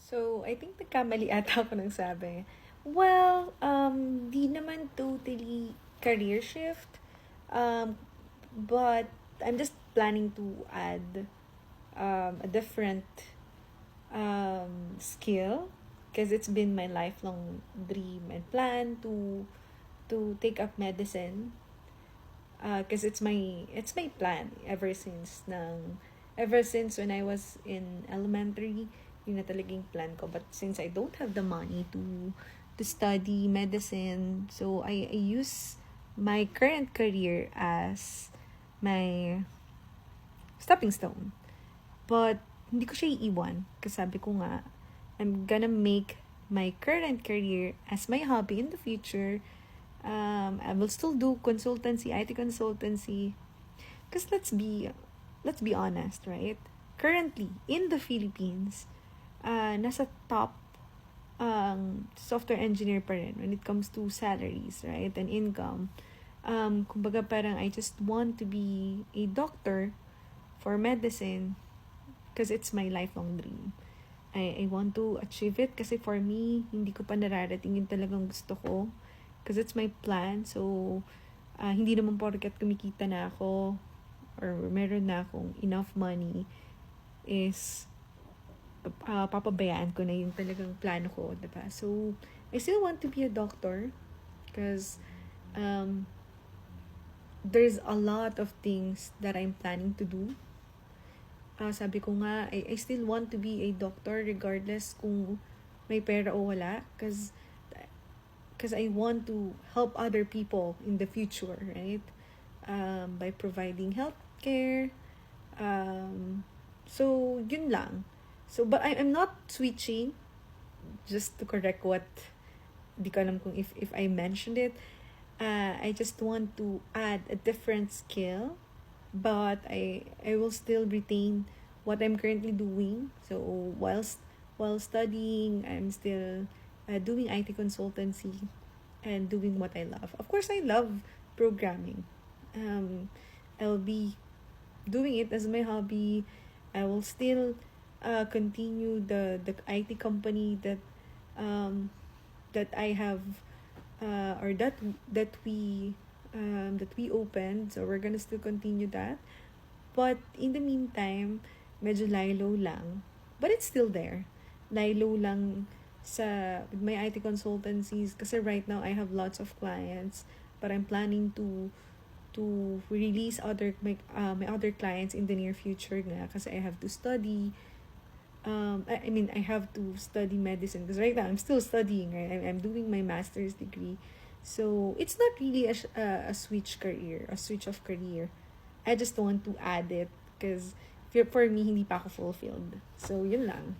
So, I think nagkamali ata ako ng sabi. Well, di naman totally career shift. Um, but I'm just planning to add a different skill because it's been my lifelong dream and plan to take up medicine because it's my plan ever since when I was in elementary. Yun na talagang plan ko, but since I don't have the money to study medicine, so I use my current career as my stepping stone. But hindi ko siya iiwan kasi sabi ko nga I'm gonna make my current career as my hobby in the future. I will still do consultancy, IT consultancy. Because let's be honest, right? Currently, in the Philippines, nasa top software engineer pa rin when it comes to salaries, right? And income. Kumbaga parang I just want to be a doctor for medicine because it's my lifelong dream. I want to achieve it kasi for me, hindi ko pa nararating yung talagang gusto ko. Because it's my plan. So, hindi naman porket kumikita na ako or meron na akong enough money is papabayaan ko na yung talagang plano ko, diba? So, I still want to be a doctor because there's a lot of things that I'm planning to do. Sabi ko nga, I still want to be a doctor regardless kung may pera o wala because I want to help other people in the future, right? By providing healthcare. So, yun lang. So, but I'm not switching, just to correct what, di ko alam kung if I mentioned it. I just want to add a different skill, but I will still retain what I'm currently doing. So, while studying, I'm still doing IT consultancy and doing what I love. Of course, I love programming. I'll be doing it as my hobby. I will still continue the IT company that I have or that we opened. So we're gonna still continue that. But in the meantime, medyo lie-low lang. But it's still there. Lie-low lang with my IT consultancies kasi right now I have lots of clients, but I'm planning to release my other clients in the near future nga kasi I have to study. I have to study medicine because right now I'm still studying, right? I'm doing my master's degree. So, it's not really a switch of career. I just want to add it because for me, hindi pa ako fulfilled. So, yun lang.